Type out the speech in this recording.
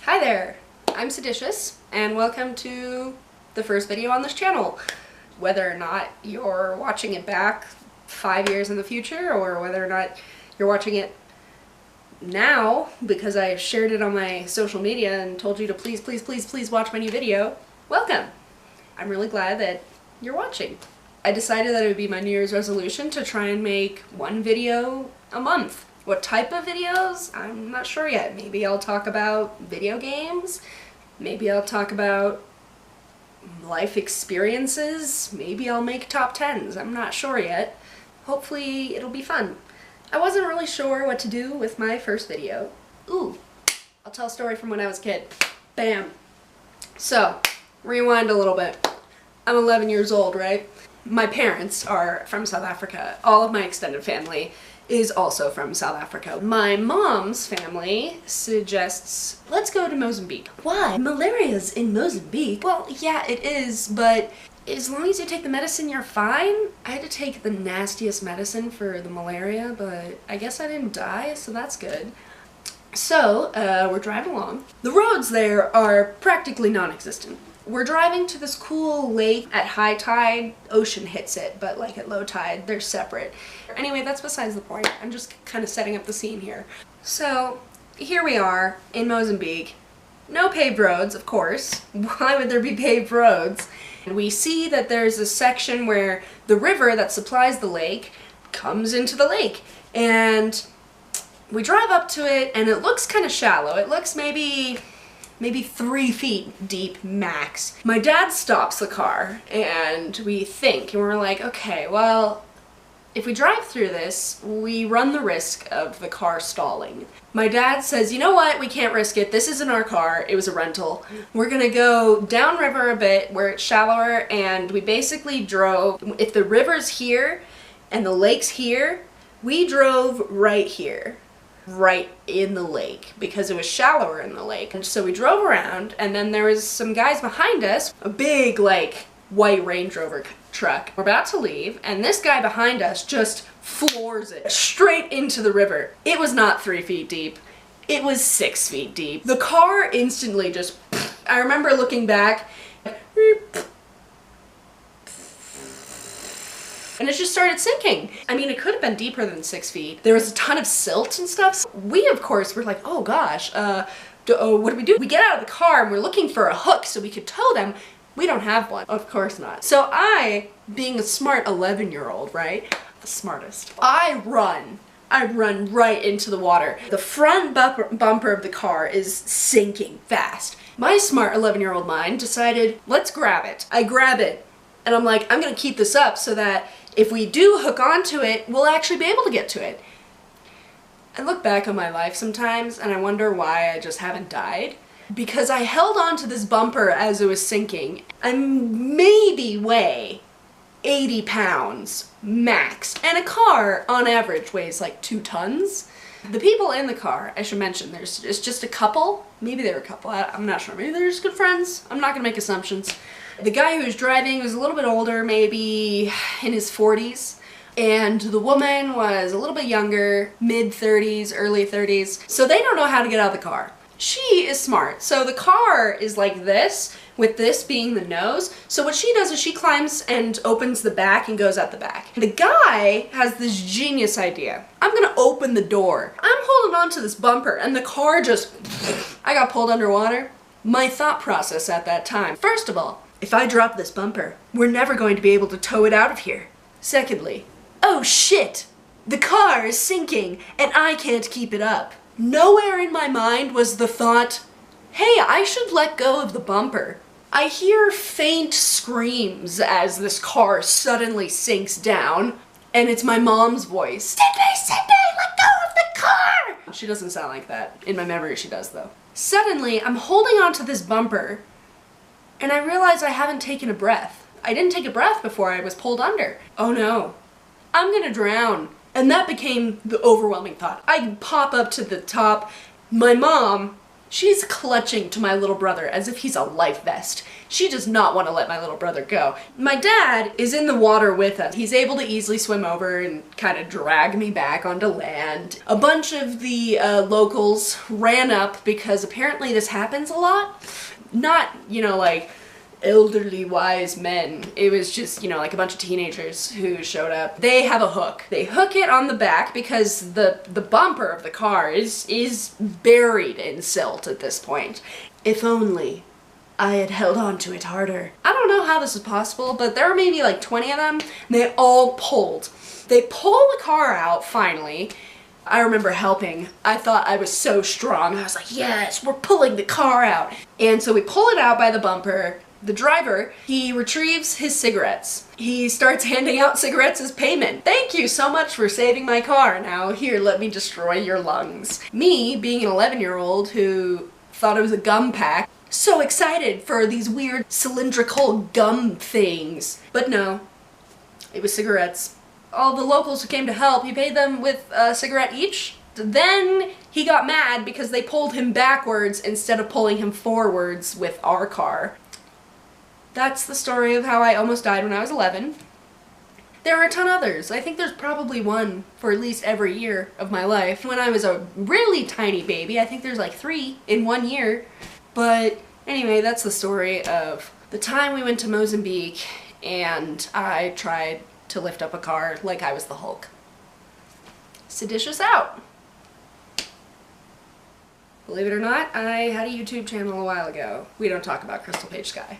Hi there, I'm Syditious, and welcome to the first video on this channel. Whether or not you're watching it back 5 years in the future, or whether or not you're watching it now because I shared it on my social media and told you to please watch my new video, welcome! I'm really glad that you're watching. I decided that it would be my New Year's resolution to try and make one video a month. What type of videos? I'm not sure yet. Maybe I'll talk about video games. Maybe I'll talk about life experiences. Maybe I'll make top 10s. I'm not sure yet. Hopefully it'll be fun. I wasn't really sure what to do with my first video. Ooh, I'll tell a story from when I was a kid. Bam. So, rewind a little bit. I'm 11 years old, right? My parents are from South Africa. All of my extended family is also from South Africa. My mom's family suggests, let's go to Mozambique. Why? Malaria's in Mozambique? Well, yeah, it is, but as long as you take the medicine, you're fine. I had to take the nastiest medicine for the malaria, but I guess I didn't die, so that's good. So, we're driving along. The roads there are practically non-existent. We're driving to this cool lake. At high tide, ocean hits it, but like at low tide, they're separate. Anyway, that's besides the point. I'm just kind of setting up the scene here. So, here we are in Mozambique. No paved roads, of course. Why would there be paved roads? And we see that there's a section where the river that supplies the lake comes into the lake. And we drive up to it, and it looks kind of shallow. It looks maybe 3 feet deep max. My dad stops the car and we think, and we're like, okay, well, if we drive through this, we run the risk of the car stalling. My dad says, you know what, we can't risk it. This isn't our car, it was a rental. We're gonna go downriver a bit where it's shallower, and we basically drove, if the river's here and the lake's here, we drove right here. Right in the lake because it was shallower in the lake. And so we drove around, and then there was some guys behind us, a big like white Range Rover truck. We're about to leave, and this guy behind us just floors it straight into the river. It was not 3 feet deep. It was 6 feet deep. The car instantly just, I remember looking back, and it just started sinking. I mean, it could have been deeper than 6 feet. There was a ton of silt and stuff. We, of course, were like, oh gosh, what do we do? We get out of the car and we're looking for a hook so we could tow them. We don't have one. Of course not. So I, being a smart 11-year-old, right? The smartest. I run right into the water. The front bumper of the car is sinking fast. My smart 11-year-old mind decided, let's grab it. I grab it. And I'm like, I'm gonna keep this up so that if we do hook onto it, we'll actually be able to get to it. I look back on my life sometimes and I wonder why I just haven't died. Because I held on to this bumper as it was sinking. I maybe weigh 80 pounds max. And a car, on average, weighs like 2 tons. The people in the car, I should mention, it's just a couple. Maybe they were a couple, I'm not sure. Maybe they're just good friends. I'm not gonna make assumptions. The guy who was driving was a little bit older, maybe in his 40s, and the woman was a little bit younger, mid-30s, early 30s, so they don't know how to get out of the car. She is smart, so the car is like this, with this being the nose, so what she does is she climbs and opens the back and goes out the back. The guy has this genius idea. I'm gonna open the door. I'm holding on to this bumper, and the car just, I got pulled underwater. My thought process at that time, first of all, if I drop this bumper, we're never going to be able to tow it out of here. Secondly, oh shit! The car is sinking and I can't keep it up. Nowhere in my mind was the thought, hey, I should let go of the bumper. I hear faint screams as this car suddenly sinks down, and it's my mom's voice. Sydney, let go of the car! She doesn't sound like that. In my memory she does though. Suddenly, I'm holding onto this bumper, and I realize I haven't taken a breath. I didn't take a breath before I was pulled under. Oh no, I'm gonna drown. And that became the overwhelming thought. I pop up to the top. My mom She's clutching to my little brother as if he's a life vest. She does not want to let my little brother go. My dad is in the water with us. He's able to easily swim over and kind of drag me back onto land. A bunch of the locals ran up because apparently this happens a lot. Not, you know, like elderly wise men. It was just, you know, like a bunch of teenagers who showed up. They have a hook. They hook it on the back because the bumper of the car is buried in silt at this point. If only I had held on to it harder. I don't know how this is possible, but there were maybe like 20 of them, and they all pulled. They pull the car out finally. I remember helping. I thought I was so strong. I was like, yes, we're pulling the car out. And so we pull it out by the bumper. The driver, he retrieves his cigarettes. He starts handing out cigarettes as payment. Thank you so much for saving my car. Now here, let me destroy your lungs. Me, being an 11-year-old who thought it was a gum pack, so excited for these weird cylindrical gum things. But no, it was cigarettes. All the locals who came to help, he paid them with a cigarette each. Then he got mad because they pulled him backwards instead of pulling him forwards with our car. That's the story of how I almost died when I was 11. There are a ton of others. I think there's probably one for at least every year of my life. When I was a really tiny baby, I think there's like 3 in 1 year. But anyway, that's the story of the time we went to Mozambique and I tried to lift up a car like I was the Hulk. Syditious out! Believe it or not, I had a YouTube channel a while ago. We don't talk about Crystal Page Sky.